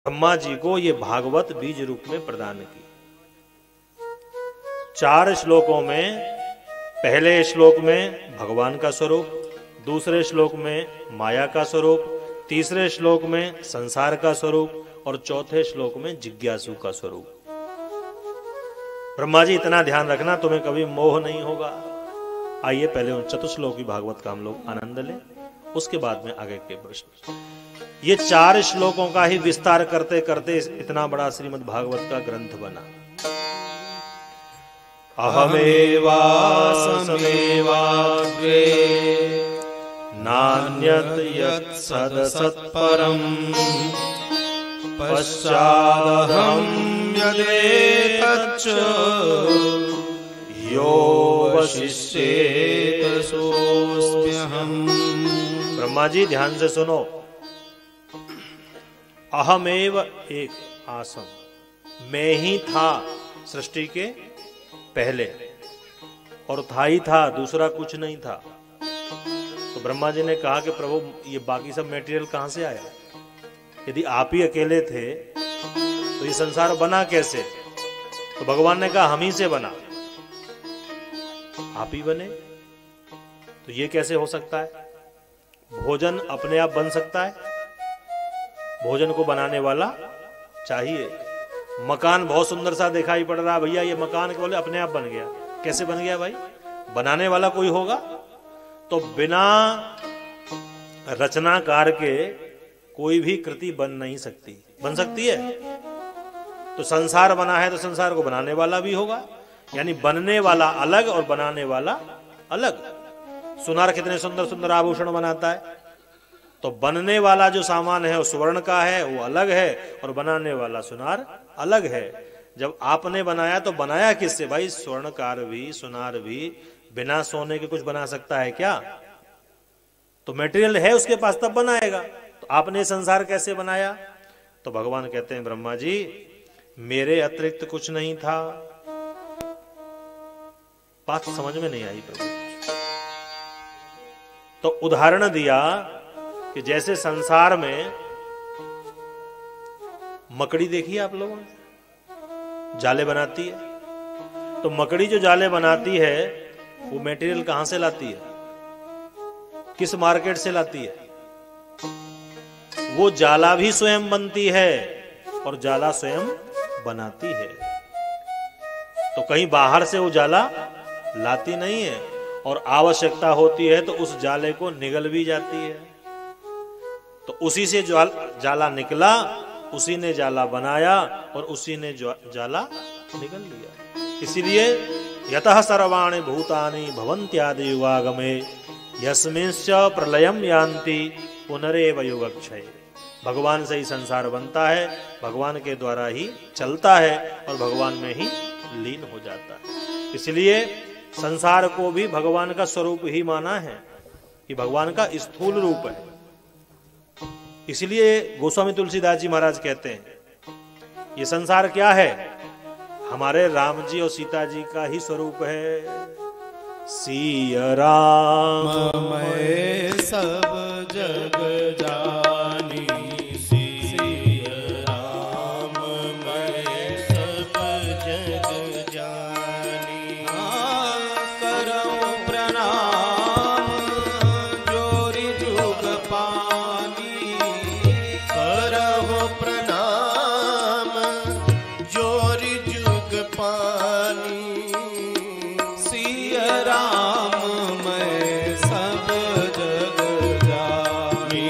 ब्रह्मा जी को ये भागवत बीज रूप में प्रदान की। 4 श्लोकों में, पहले श्लोक में भगवान का स्वरूप, दूसरे श्लोक में माया का स्वरूप, तीसरे श्लोक में संसार का स्वरूप और चौथे श्लोक में जिज्ञासु का स्वरूप। ब्रह्मा जी इतना ध्यान रखना, तुम्हें कभी मोह नहीं होगा। आइए पहले उन चतुश्लोकी भागवत का हम लोग आनंद लें, उसके बाद में आगे के प्रश्न। ये 4 श्लोकों का ही विस्तार करते करते इतना बड़ा श्रीमद् भागवत का ग्रंथ बना। अहमेवासमेवाग्रे नान्यत् यत् सदसत्परम् पश्चादहं यदेतच्च यो वशिष्येत सोऽस्म्यहम्। ब्रह्मा जी ध्यान से सुनो। अहमेव एक आसम, मैं ही था सृष्टि के पहले, और था ही था, दूसरा कुछ नहीं था। तो ब्रह्मा जी ने कहा कि प्रभु ये बाकी सब मटेरियल कहां से आया? यदि आप ही अकेले थे तो ये संसार बना कैसे? तो भगवान ने कहा हम ही से बना। आप ही बने तो ये कैसे हो सकता है? भोजन अपने आप बन सकता है? भोजन को बनाने वाला चाहिए। मकान बहुत सुंदर सा दिखाई पड़ रहा, भैया ये मकान के बोले अपने आप बन गया। कैसे बन गया भाई? बनाने वाला कोई होगा? तो बिना रचनाकार के कोई भी कृति बन नहीं सकती। बन सकती है? तो संसार बना है तो संसार को बनाने वाला भी होगा, यानी बनने वाला अलग और बनाने वाला अलग। सुनार कितने सुंदर सुंदर आभूषण बनाता है, तो बनने वाला जो सामान है वो स्वर्ण का है, वो अलग है, और बनाने वाला सुनार अलग है। जब आपने बनाया तो बनाया किससे भाई? स्वर्णकार भी, सुनार भी बिना सोने के कुछ बना सकता है क्या? तो मटेरियल है उसके पास तब बनाएगा। तो आपने संसार कैसे बनाया? तो भगवान कहते हैं ब्रह्मा जी मेरे अतिरिक्त कुछ नहीं था। बात समझ में नहीं आई प्रभु। तो उदाहरण दिया कि जैसे संसार में मकड़ी देखी आप लोगों ने, जाले बनाती है। तो मकड़ी जो जाले बनाती है वो मटेरियल कहां से लाती है? किस मार्केट से लाती है? वो जाला भी स्वयं बनती है और जाला स्वयं बनाती है। तो कहीं बाहर से वो जाला लाती नहीं है, और आवश्यकता होती है तो उस जाले को निगल भी जाती है। तो उसी से जाला निकला, उसी ने जाला बनाया और उसी ने जाला निगल लिया। इसीलिए यतः सर्वाणि भूतानि भवन्त्यादि युगागमे यस्मिंश्च प्रलयम् यान्ति पुनरेव युगक्षये। भगवान से ही संसार बनता है, भगवान के द्वारा ही चलता है और भगवान में ही लीन हो जाता है। इसलिए संसार को भी भगवान का स्वरूप ही माना है, कि भगवान का स्थूल रूप है। इसलिए गोस्वामी तुलसीदास जी महाराज कहते हैं ये संसार क्या है? हमारे राम जी और सीता जी का ही स्वरूप है। सिया राम मैं सब जग जानी, सिया राम मैं सब जग जानी। करो प्रणाम जोरी जुग पानी, करहो प्रणाम जोरी जुग पानी। सिया राम मैं सब जग जानी,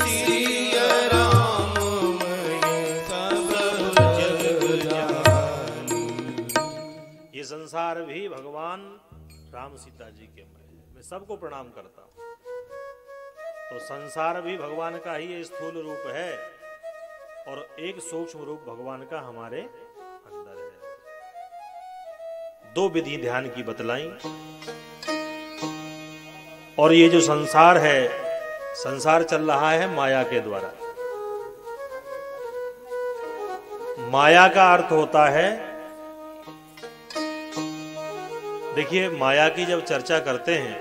सिया राम मैं सब जग जानी। ये संसार भी भगवान राम सीता जी के में, मैं सबको प्रणाम करता हूं। तो संसार भी भगवान का ही स्थूल रूप है, और एक सूक्ष्म रूप भगवान का हमारे अंदर है। 2 विधि ध्यान की बतलाई। और ये जो संसार है, संसार चल रहा है माया के द्वारा। माया का अर्थ होता है, देखिए माया की जब चर्चा करते हैं,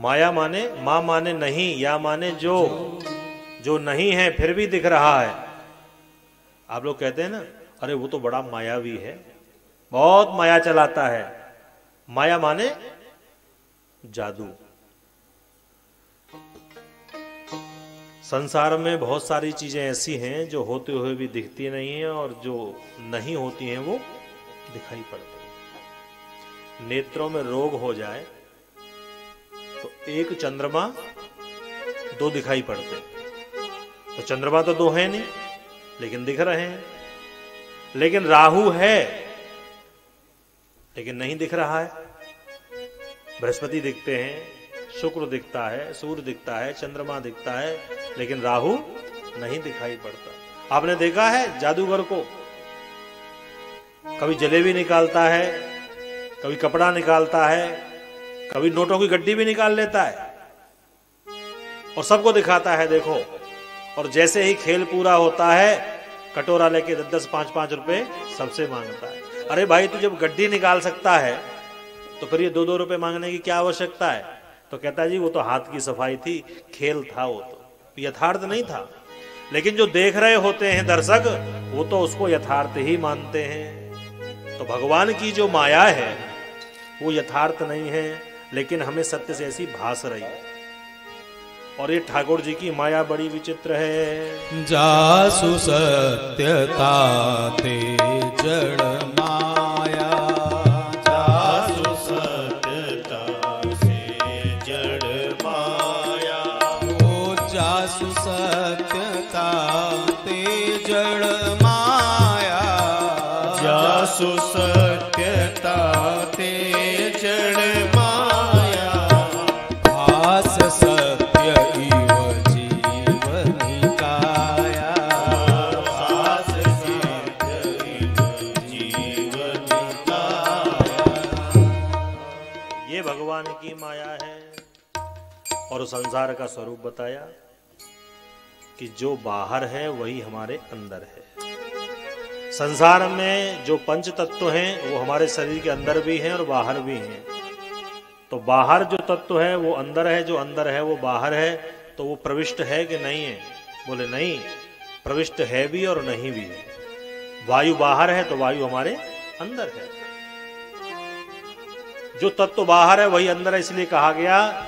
माया माने मां माने नहीं, या माने जो नहीं है फिर भी दिख रहा है। आप लोग कहते हैं ना, अरे वो तो बड़ा मायावी है, बहुत माया चलाता है। माया माने जादू। संसार में बहुत सारी चीजें ऐसी हैं जो होते हुए भी दिखती नहीं है, और जो नहीं होती हैं वो दिखाई पड़ती है। नेत्रों में रोग हो जाए तो एक चंद्रमा दो दिखाई पड़ते, तो चंद्रमा तो दो है नहीं लेकिन दिख रहे हैं। लेकिन राहु है लेकिन नहीं दिख रहा है। बृहस्पति दिखते हैं, शुक्र दिखता है, सूर्य दिखता है, चंद्रमा दिखता है, लेकिन राहु नहीं दिखाई पड़ता। आपने देखा है जादूगर को, कभी जलेबी निकालता है, कभी कपड़ा निकालता है, कभी नोटों की गड्डी भी निकाल लेता है और सबको दिखाता है देखो। और जैसे ही खेल पूरा होता है कटोरा लेके 10-10, 5-5 रुपए सबसे मांगता है। अरे भाई तू जब गड्डी निकाल सकता है तो फिर ये 2-2 रुपए मांगने की क्या आवश्यकता है? तो कहता जी वो तो हाथ की सफाई थी, खेल था, वो तो यथार्थ नहीं था। लेकिन जो देख रहे होते हैं दर्शक, वो तो उसको यथार्थ ही मानते हैं। तो भगवान की जो माया है वो यथार्थ नहीं है, लेकिन हमें सत्य से ऐसी भास रही है। और ये ठाकुर जी की माया बड़ी विचित्र है। जासु सत्यता ते जड़ माया, जासु सत्यता से जड़ माया, ओ जासु सत्यता ते जड़ माया, जासु सत्यता ते जड़ माया, भास सत्य इव जीवनि काया, भास सत्य इव जीवनि काया। ये भगवान की माया है। और संसार का स्वरूप बताया कि जो बाहर है वही हमारे अंदर है। संसार में जो पंच तत्व हैं वो हमारे शरीर के अंदर भी हैं और बाहर भी हैं। तो बाहर जो तत्व है वो अंदर है, जो अंदर है वो बाहर है। तो वो प्रविष्ट है कि नहीं है? बोले नहीं, प्रविष्ट है भी और नहीं भी है। वायु बाहर है तो वायु हमारे अंदर है। जो तत्व बाहर है वही अंदर है, इसलिए कहा गया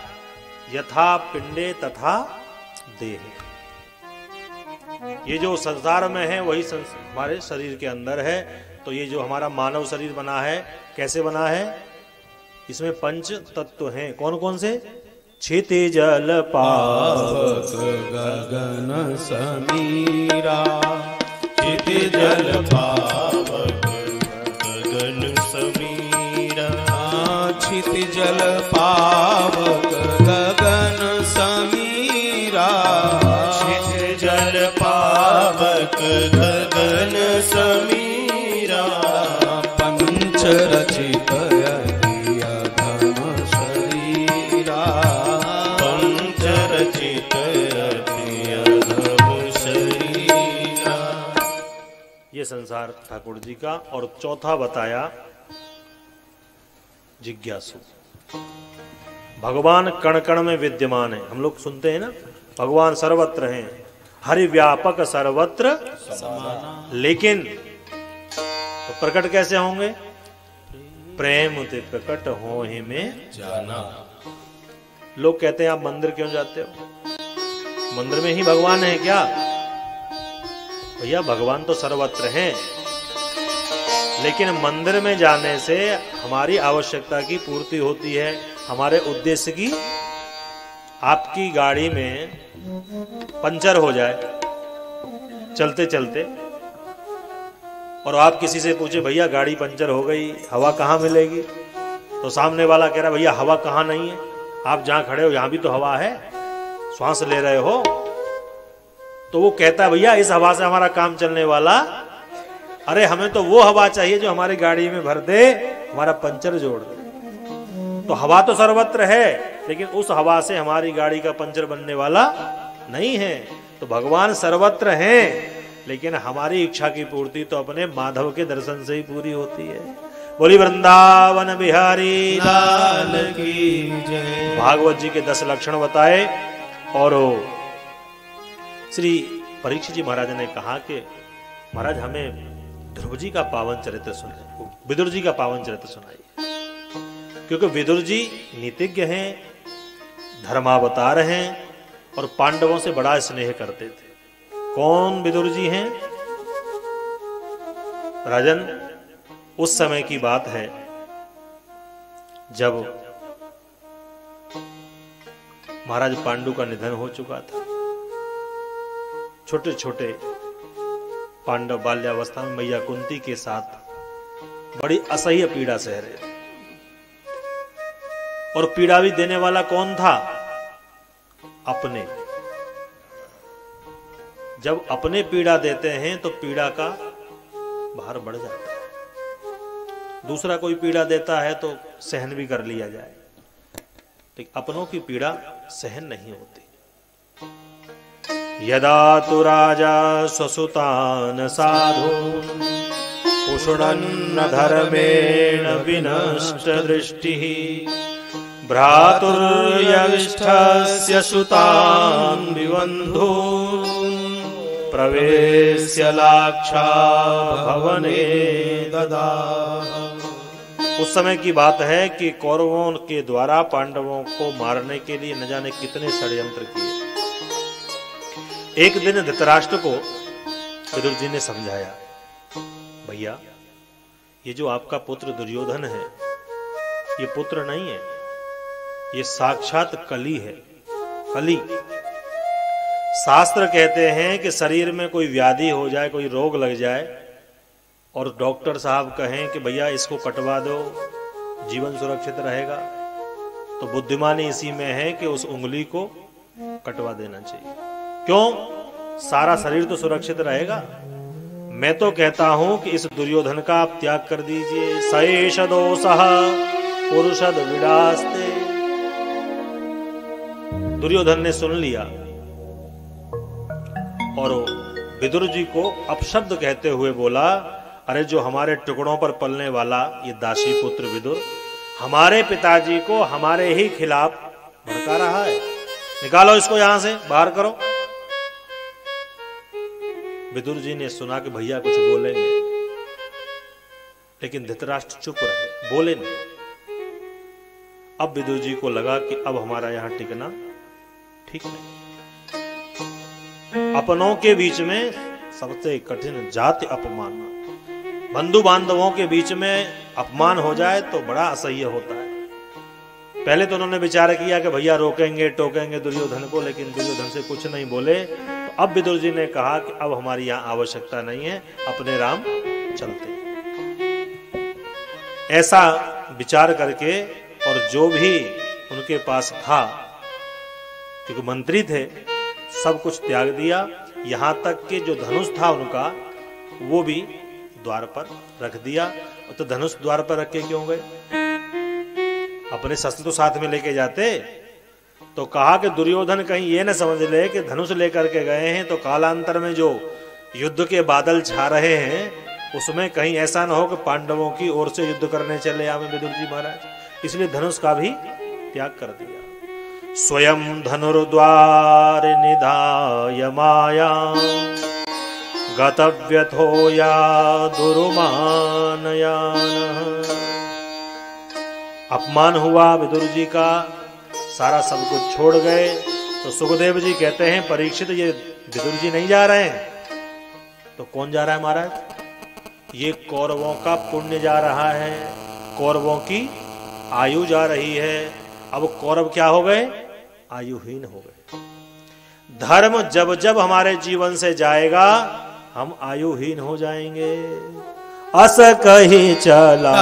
यथा पिंडे तथा देह। ये जो संसार में है वही हमारे शरीर के अंदर है। तो ये जो हमारा मानव शरीर बना है, कैसे बना है? इसमें पंच तत्व हैं। कौन कौन से? क्षिति जल पावक गगन समीरा, क्षिति जल पावक गगन समीरा, क्षिति जल पावक गगन समीरा, क्षिति जल पावक गगन समीरा, पंच रचित अधम शरीरा, पंच रचित अधम शरीरा। ये संसार ठाकुर जी का। और चौथा बताया जिज्ञासु। भगवान कण कण में विद्यमान है। हम लोग सुनते हैं ना, भगवान सर्वत्र हैं, हरि व्यापक सर्वत्र, लेकिन तो प्रकट कैसे होंगे? प्रेम ते प्रकट हो ही में जाना। लोग कहते हैं आप मंदिर क्यों जाते हो? मंदिर में ही भगवान है क्या? भैया भगवान तो सर्वत्र हैं, लेकिन मंदिर में जाने से हमारी आवश्यकता की पूर्ति होती है, हमारे उद्देश्य की। आपकी गाड़ी में पंचर हो जाए चलते चलते, और आप किसी से पूछे भैया गाड़ी पंचर हो गई, हवा कहाँ मिलेगी? तो सामने वाला कह रहा भैया हवा कहाँ नहीं है, आप जहां खड़े हो यहां भी तो हवा है, श्वास ले रहे हो। तो वो कहता है भैया इस हवा से हमारा काम चलने वाला, अरे हमें तो वो हवा चाहिए जो हमारी गाड़ी में भर दे, हमारा पंचर जोड़ दे। तो हवा तो सर्वत्र है, लेकिन उस हवा से हमारी गाड़ी का पंचर बनने वाला नहीं है। तो भगवान सर्वत्र हैं, लेकिन हमारी इच्छा की पूर्ति तो अपने माधव के दर्शन से ही पूरी होती है। बोली वृंदावन बिहारी लाल की जय। भागवत जी के 10 लक्षण बताए और श्री परीक्षित जी महाराज ने कहा कि महाराज हमें ध्रुव जी का पावन चरित्र सुनाइए, विदुर जी का पावन चरित्र सुनाइए, क्योंकि विदुर जी नीतिज्ञ हैं, धर्मावतार हैं और पांडवों से बड़ा स्नेह करते थे। कौन विदुर जी हैं? राजन, उस समय की बात है जब महाराज पांडु का निधन हो चुका था। छोटे छोटे पांडव बाल्यावस्था में मैया कुंती के साथ बड़ी असह्य पीड़ा सह रहे थे। और पीड़ा भी देने वाला कौन था? अपने। जब अपने पीड़ा देते हैं तो पीड़ा का भार बढ़ जाता है। दूसरा कोई पीड़ा देता है तो सहन भी कर लिया जाए, लेकिन अपनों की पीड़ा सहन नहीं होती। यदा तु राजा स्वसुतान साधु पुषुणन्न धर्मेण विनष्ट दृष्टिः भ्रातुर्यविष्ठस्य सुतान् विबन्धून् प्रवेश्य लाक्षा भवने ददाह। उस समय की बात है कि कौरवों के द्वारा पांडवों को मारने के लिए न जाने कितने षड्यंत्र किए। एक दिन धृतराष्ट्र को विदुर जी ने समझाया, भैया ये जो आपका पुत्र दुर्योधन है, ये पुत्र नहीं है, ये साक्षात कली है। कली। शास्त्र कहते हैं कि शरीर में कोई व्याधि हो जाए, कोई रोग लग जाए और डॉक्टर साहब कहें कि भैया इसको कटवा दो, जीवन सुरक्षित रहेगा, तो बुद्धिमानी इसी में है कि उस उंगली को कटवा देना चाहिए। क्यों? सारा शरीर तो सुरक्षित रहेगा। मैं तो कहता हूं कि इस दुर्योधन का आप त्याग कर दीजिए। सएष दोषः पुरुषद विडास्ते। दुर्योधन ने सुन लिया और विदुर जी को अपशब्द कहते हुए बोला, अरे जो हमारे टुकड़ों पर पलने वाला ये दासी पुत्र विदुर हमारे पिताजी को हमारे ही खिलाफ भड़का रहा है, निकालो इसको यहां से, बाहर करो। विदुर जी ने सुना कि भैया कुछ बोलेंगे, लेकिन धृतराष्ट्र चुप रहे, बोले नहीं। अब विदुर जी को लगा कि अब हमारा यहां टिकना ठीक नहीं। अपनों के बीच में सबसे कठिन जाति अपमान, बंधु बांधवों के बीच में अपमान हो जाए तो बड़ा असह्य होता है। पहले तो उन्होंने विचार किया कि भैया रोकेंगे टोकेंगे दुर्योधन को, लेकिन दुर्योधन से कुछ नहीं बोले। तो अब विदुर जी ने कहा कि अब हमारी यहां आवश्यकता नहीं है, अपने राम चलते। ऐसा विचार करके और जो भी उनके पास था, क्योंकि मंत्री थे, सब कुछ त्याग दिया। यहां तक कि जो धनुष था उनका वो भी द्वार पर रख दिया। तो धनुष द्वार पर रख के क्यों गए? अपने शस्त्र तो साथ में लेके जाते। तो कहा कि दुर्योधन कहीं ये न समझ ले कि धनुष लेकर के गए हैं तो कालांतर में जो युद्ध के बादल छा रहे हैं उसमें कहीं ऐसा न हो कि पांडवों की ओर से युद्ध करने चले आवे विदुर जी महाराज। इसलिए धनुष का भी त्याग कर दिया। स्वयं धनुर्द्वार निधाय माया गतव्यथो या दुरुमानयान। अपमान हुआ विदुर जी का, सारा सब कुछ छोड़ गए। तो सुखदेव जी कहते हैं, परीक्षित ये विदुर जी नहीं जा रहे हैं तो कौन जा रहा है महाराज? ये कौरवों का पुण्य जा रहा है, कौरवों की आयु जा रही है। अब कौरव क्या हो गए? आयुहीन हो गए। धर्म जब जब हमारे जीवन से जाएगा हम आयुहीन हो जाएंगे। अस कही चला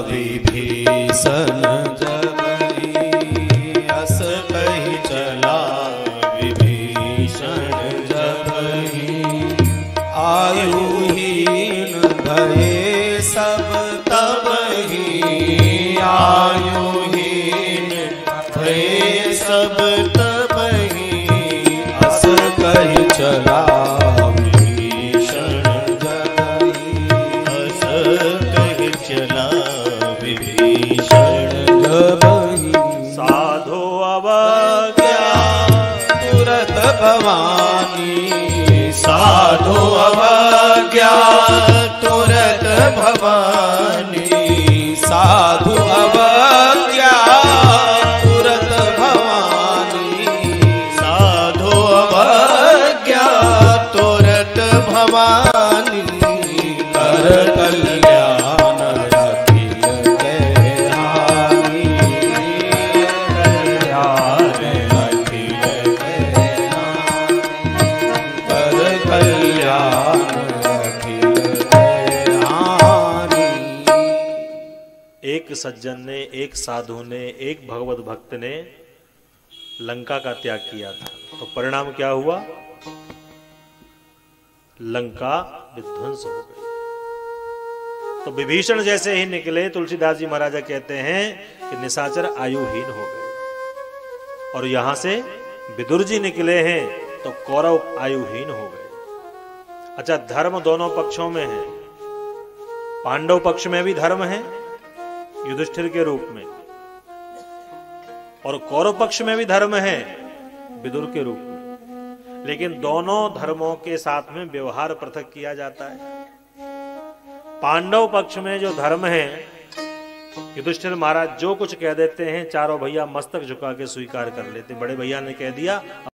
विभीषण जबहि, अस कही चला विभीषण जबहि। आयुहीन भये सब तबहि, आयुहीन भये सब तबहि। अस कही चला अस कही चला भवानी। साधु अवज्ञा तुरत भवानी। साधु अवज्ञा तुरत भवानी। साधु अवज्ञा तुरत भवानी। कर कल्याण अखिल के हानि। कल्याण अखिल के हानि। कर कल्याण अखिल के हानि। एक सज्जन ने, एक साधु ने, एक भगवत भक्त ने लंका का त्याग किया था, तो परिणाम क्या हुआ? लंका विध्वंस हो गई। तो विभीषण जैसे ही निकले, तुलसीदास जी महाराजा कहते हैं कि निशाचर आयुहीन हो गए, और यहां से विदुर जी निकले हैं तो कौरव आयुहीन हो गए। अच्छा, धर्म दोनों पक्षों में है। पांडव पक्ष में भी धर्म है युधिष्ठिर के रूप में, और कौरव पक्ष में भी धर्म है विदुर के रूप में, लेकिन दोनों धर्मों के साथ में व्यवहार पृथक किया जाता है। पांडव पक्ष में जो धर्म है, युधिष्ठिर महाराज जो कुछ कह देते हैं चारों भैया मस्तक झुका के स्वीकार कर लेते। बड़े भैया ने कह दिया,